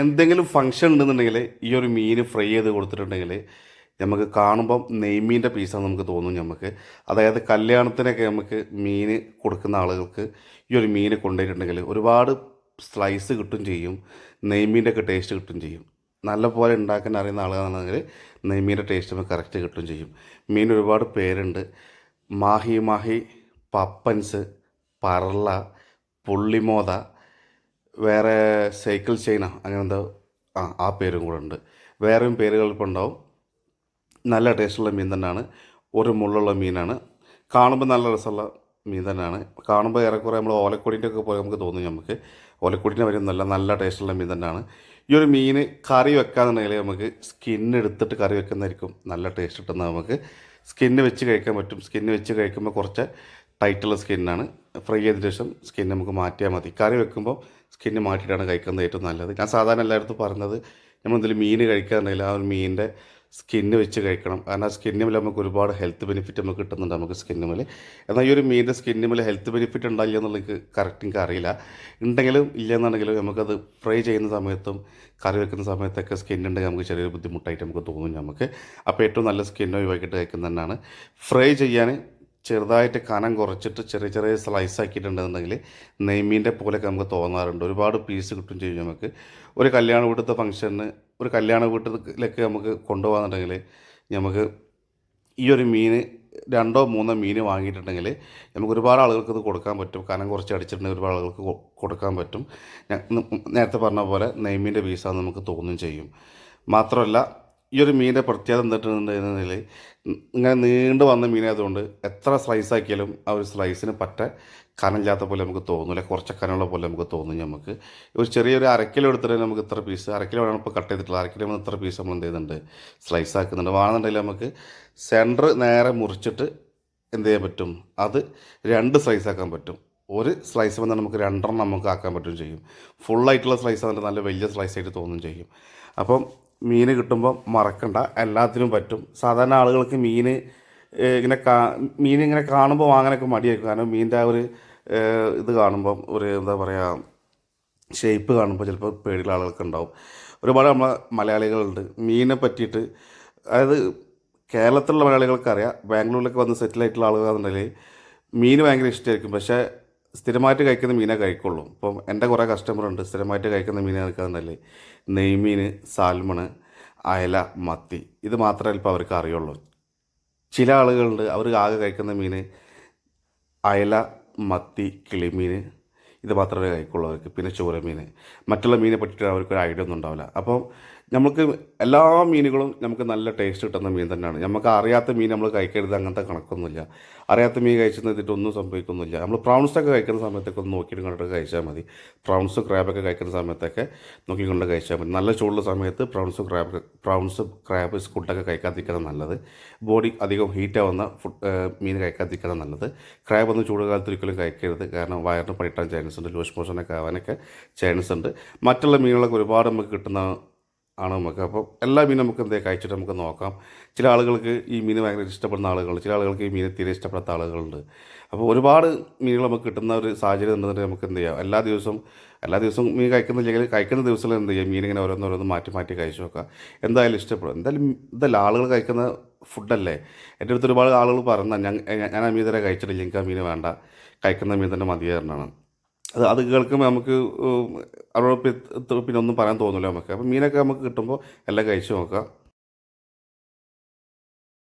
എന്തെങ്കിലും ഫംഗ്ഷൻ ഉണ്ടെന്നുണ്ടെങ്കിൽ ഈ ഒരു മീൻ ഫ്രൈ ചെയ്ത് കൊടുത്തിട്ടുണ്ടെങ്കിൽ നമുക്ക് കാണുമ്പം നെയ്മീൻ്റെ പീസാണ് നമുക്ക് തോന്നും നമുക്ക്. അതായത് കല്യാണത്തിനൊക്കെ നമുക്ക് മീൻ കൊടുക്കുന്ന ആളുകൾക്ക് ഈ ഒരു മീൻ കൊണ്ടുപോയിട്ടുണ്ടെങ്കിൽ ഒരുപാട് സ്ലൈസ് കിട്ടും ചെയ്യും, നെയ്മീൻ്റെ ഒക്കെ ടേസ്റ്റ് കിട്ടും ചെയ്യും. നല്ല പോലെ ഉണ്ടാക്കാൻ അറിയുന്ന ആളുകളാണെങ്കിൽ നെയ്മീൻ്റെ ടേസ്റ്റ് നമുക്ക് കറക്റ്റ് കിട്ടും ചെയ്യും. മീൻ ഒരുപാട് പേരുണ്ട്. മാഹി മാഹി, പപ്പൻസ്, പറള, പുള്ളിമോത, വേറെ സൈക്കിൾ ചൈന, അങ്ങനെ എന്തോ ആ പേരും കൂടെ ഉണ്ട്. വേറെയും പേരുകൾ ഇപ്പോൾ ഉണ്ടാവും. നല്ല ടേസ്റ്റുള്ള മീൻ തന്നെയാണ്. ഒരു മുള്ളുള്ള മീനാണ്. കാണുമ്പോൾ നല്ല രസമുള്ള മീൻ തന്നെയാണ്. കാണുമ്പോൾ ഏറെക്കുറെ നമ്മൾ ഓലക്കൊടിൻ്റെ ഒക്കെ പോലെ നമുക്ക് തോന്നും. നമുക്ക് ഓലക്കൊടിൻ്റെ വരെ നല്ല നല്ല ടേസ്റ്റുള്ള മീൻ തന്നെയാണ്. ഈ ഒരു മീൻ കറി വെക്കാന്നുണ്ടെങ്കിൽ നമുക്ക് സ്കിന്ന് എടുത്തിട്ട് കറി വെക്കുന്നതായിരിക്കും നല്ല ടേസ്റ്റ് കിട്ടുന്നത്. നമുക്ക് സ്കിന്ന് വെച്ച് കഴിക്കാൻ പറ്റും. സ്കിന്ന് വെച്ച് കഴിക്കുമ്പോൾ കുറച്ച് ടൈറ്റുള്ള സ്കിന്നാണ്. ഫ്രൈ ചെയ്തതിന് ശേഷം സ്കിന്ന് നമുക്ക് മാറ്റിയാൽ മതി. കറി വെക്കുമ്പോൾ സ്കിന്ന് മാറ്റിയിട്ടാണ് കഴിക്കുന്നത് ഏറ്റവും നല്ലത്. ഞാൻ സാധാരണ എല്ലായിടത്തും പറഞ്ഞത്, നമ്മൾ എന്തെങ്കിലും മീൻ കഴിക്കാറുണ്ടെങ്കിൽ ആ ഒരു മീനിൻ്റെ സ്കിന്ന് വെച്ച് കഴിക്കണം. കാരണം ആ സ്കിന്നിൽ നമുക്ക് ഒരുപാട് ഹെൽത്ത് ബെനിഫിറ്റ് നമുക്ക് കിട്ടുന്നുണ്ട് നമുക്ക് സ്കിന്നിൽ. എന്നാൽ ഈ ഒരു മീനിൻ്റെ സ്കിന്നിൽ ഹെൽത്ത് ബെനിഫിറ്റ് ഉണ്ടായില്ല എന്നുള്ളത് എനിക്ക് കറക്റ്റ് എനിക്ക് അറിയില്ല. ഉണ്ടെങ്കിലും ഇല്ലെന്നുണ്ടെങ്കിലും നമുക്കത് ഫ്രൈ ചെയ്യുന്ന സമയത്തും കറി വെക്കുന്ന സമയത്തൊക്കെ സ്കിന്നുണ്ടെങ്കിൽ നമുക്ക് ചെറിയൊരു ബുദ്ധിമുട്ടായിട്ട് നമുക്ക് തോന്നും നമുക്ക്. അപ്പോൾ ഏറ്റവും നല്ല സ്കിന്ന് ഒഴിവാക്കിയിട്ട് കഴിക്കുന്നത് തന്നെയാണ്. ഫ്രൈ ചെയ്യാൻ ചെറുതായിട്ട് കനം കുറച്ചിട്ട് ചെറിയ ചെറിയ സ്ലൈസ് ആക്കിയിട്ടുണ്ടെന്നുണ്ടെങ്കിൽ നെയ്മീൻ്റെ പോലെയൊക്കെ നമുക്ക് തോന്നാറുണ്ട്. ഒരുപാട് പീസ് കിട്ടും ചെയ്യും നമുക്ക്. ഒരു കല്യാണ വീട്ടിലത്തെ ഫംഗ്ഷന്, ഒരു കല്യാണ വീട്ടിലേക്ക് നമുക്ക് കൊണ്ടുപോകാന്നുണ്ടെങ്കിൽ നമുക്ക് ഈ ഒരു മീൻ രണ്ടോ മൂന്നോ മീൻ വാങ്ങിയിട്ടുണ്ടെങ്കിൽ നമുക്ക് ഒരുപാട് ആളുകൾക്ക് ഇത് കൊടുക്കാൻ പറ്റും. കനം കുറച്ച് അടിച്ചിട്ടുണ്ടെങ്കിൽ ഒരുപാട് ആളുകൾക്ക് കൊടുക്കാൻ പറ്റും. നേരത്തെ പറഞ്ഞ പോലെ നെയ്മീൻ്റെ പീസാന്ന് നമുക്ക് തോന്നും ചെയ്യും. മാത്രമല്ല ഈ ഒരു മീനിൻ്റെ പ്രത്യേകത എന്തിട്ടുണ്ടെങ്കിൽ ഇങ്ങനെ നീണ്ടു വന്ന മീനായതുകൊണ്ട് എത്ര സ്ലൈസ് ആക്കിയാലും ആ ഒരു സ്ലൈസിന് പറ്റ കനമില്ലാത്ത പോലെ നമുക്ക് തോന്നില്ല. കുറച്ച് കനമുള്ള പോലെ നമുക്ക് തോന്നും. നമുക്ക് ഒരു ചെറിയൊരു അരക്കിലോ എടുത്തിട്ട് നമുക്ക് ഇത്ര പീസ്, അരക്കിലോ ആണ് ഇപ്പോൾ കട്ട് ചെയ്തിട്ടുള്ളത്, അരക്കിലോ ഇത്ര പീസ് നമ്മൾ എന്ത് ചെയ്യുന്നുണ്ട്, സ്ലൈസ് ആക്കുന്നുണ്ട്. വേണമെന്നുണ്ടെങ്കിൽ നമുക്ക് സെൻറ്റർ നേരെ മുറിച്ചിട്ട് എന്ത് ചെയ്യാൻ പറ്റും, അത് രണ്ട് സ്ലൈസ് ആക്കാൻ പറ്റും. ഒരു സ്ലൈസ് വന്നാൽ നമുക്ക് രണ്ടെണ്ണം നമുക്ക് ആക്കാൻ പറ്റും ചെയ്യും. ഫുള്ളായിട്ടുള്ള സ്ലൈസ് വന്നിട്ട് നല്ല വലിയ സ്ലൈസ് ആയിട്ട് തോന്നും ചെയ്യും. അപ്പം മീൻ കിട്ടുമ്പോൾ മറക്കണ്ട, എല്ലാത്തിനും പറ്റും. സാധാരണ ആളുകൾക്ക് മീൻ ഇങ്ങനെ കാണുമ്പോൾ വാങ്ങാനൊക്കെ മടിയായിരിക്കും. കാരണം മീനിൻ്റെ ആ ഒരു ഇത് കാണുമ്പം ഒരു എന്താ പറയുക, ഷേപ്പ് കാണുമ്പോൾ ചിലപ്പോൾ പേടിയുള്ള ആളുകൾക്ക് ഉണ്ടാവും. ഒരുപാട് നമ്മളെ മലയാളികളുണ്ട് മീനിനെ പറ്റിയിട്ട്. അതായത് കേരളത്തിലുള്ള മലയാളികൾക്കറിയാം, ബാംഗ്ലൂരിലൊക്കെ വന്ന് സെറ്റിലായിട്ടുള്ള ആളുകളെന്നുണ്ടെങ്കിൽ മീൻ ഭയങ്കര ഇഷ്ടമായിരിക്കും. പക്ഷേ സ്ഥിരമായിട്ട് കഴിക്കുന്ന മീനേ കഴിക്കുള്ളൂ. ഇപ്പം എൻ്റെ കുറേ കസ്റ്റമറുണ്ട് സ്ഥിരമായിട്ട് കഴിക്കുന്ന മീനെ കഴിക്കാന്നുണ്ടല്ലേ, നെയ്മീൻ, സാൽമണ്, അയല, മത്തി, ഇത് മാത്രമേ ഇപ്പോൾ അവർക്ക് അറിയുള്ളൂ. ചില ആളുകളുണ്ട് അവർ ആകെ കഴിക്കുന്ന മീൻ അയല, മത്തി, കിളിമീൻ, ഇത് മാത്രമേ കഴിക്കുള്ളൂ അവർക്ക്. പിന്നെ ചൂരമീൻ, മറ്റുള്ള മീനെ പറ്റിയിട്ട് അവർക്കൊരു ഐഡിയ ഒന്നും ഉണ്ടാവില്ല. അപ്പോൾ നമുക്ക് എല്ലാ മീനുകളും നമുക്ക് നല്ല ടേസ്റ്റ് കിട്ടുന്ന മീൻ തന്നെയാണ്. നമുക്ക് അറിയാത്ത മീൻ നമ്മൾ കഴിക്കരുത് അങ്ങനത്തെ കണക്കൊന്നുമില്ല. അറിയാത്ത മീൻ കഴിച്ചിട്ട് ഒന്നും സംഭവിക്കുന്നില്ല. നമ്മൾ പ്രൗൺസൊക്കെ കഴിക്കുന്ന സമയത്തൊക്കെ ഒന്ന് നോക്കിയിട്ട് കണ്ടിട്ട് കഴിച്ചാൽ മതി. പ്രൗൺസും ക്രാബൊക്കെ കഴിക്കുന്ന സമയത്തൊക്കെ നോക്കിക്കൊണ്ട് കഴിച്ചാൽ മതി. നല്ല ചൂടുള്ള സമയത്ത് പ്രൗൺസ് ക്രാബ് ഫുഡൊക്കെ കഴിക്കാതിരിക്കണം നല്ലത്. ബോഡി അധികം ഹീറ്റാവുന്ന മീൻ കഴിക്കാതിരിക്കണം നല്ലത്. ക്രാബ് ഒന്നും ചൂട് കാലത്ത് ഒരിക്കലും കഴിക്കരുത്. കാരണം വയറിന് പണിട്ടാൻ ചാൻസ് ഉണ്ട്, ലൂസ് മോഷനൊക്കെ ആവാനൊക്കെ ചാൻസ് ഉണ്ട്. മറ്റുള്ള മീനുകളൊക്കെ ഒരുപാട് നമുക്ക് കിട്ടുന്ന ആണ് നമുക്ക്. അപ്പോൾ എല്ലാ മീനും നമുക്ക് എന്തെങ്കിലും കഴിച്ചിട്ട് നമുക്ക് നോക്കാം. ചില ആളുകൾക്ക് ഈ മീൻ ഭയങ്കര ഇഷ്ടപ്പെടുന്ന ആളുകളുണ്ട്, ചില ആളുകൾക്ക് ഈ മീൻ തീരെ ഇഷ്ടപ്പെടാത്ത ആളുകളുണ്ട്. അപ്പോൾ ഒരുപാട് മീനുകൾ നമുക്ക് കിട്ടുന്ന ഒരു സാഹചര്യം ഉണ്ടെന്നുണ്ടെങ്കിൽ നമുക്ക് എന്ത് ചെയ്യാം, എല്ലാ ദിവസവും മീൻ കഴിക്കുന്നില്ലെങ്കിൽ കഴിക്കുന്ന ദിവസത്തിൽ എന്ത് ചെയ്യാം, മീനിങ്ങനെ ഓരോന്നോരോന്ന് മാറ്റി മാറ്റി കഴിച്ചു നോക്കാം. എന്തായാലും ഇഷ്ടപ്പെടും. ഇതല്ല ആളുകൾ കഴിക്കുന്ന ഫുഡല്ലേ. എൻ്റെ അടുത്ത് ഒരുപാട് ആളുകൾ പറഞ്ഞാൽ ഞാൻ ആ മീൻ തന്നെ കഴിച്ചിട്ടില്ല, എനിക്ക് ആ മീൻ വേണ്ട, കഴിക്കുന്ന മീൻ തന്നെ മതിയായിരുന്നാണ്. അത് കേൾക്കുമ്പോൾ നമുക്ക് അവരോട് പിന്നെ ഒന്നും പറയാൻ തോന്നില്ല നമുക്ക്. അപ്പോൾ മീനൊക്കെ നമുക്ക് കിട്ടുമ്പോൾ എല്ലാം കഴിച്ചു നോക്കാം.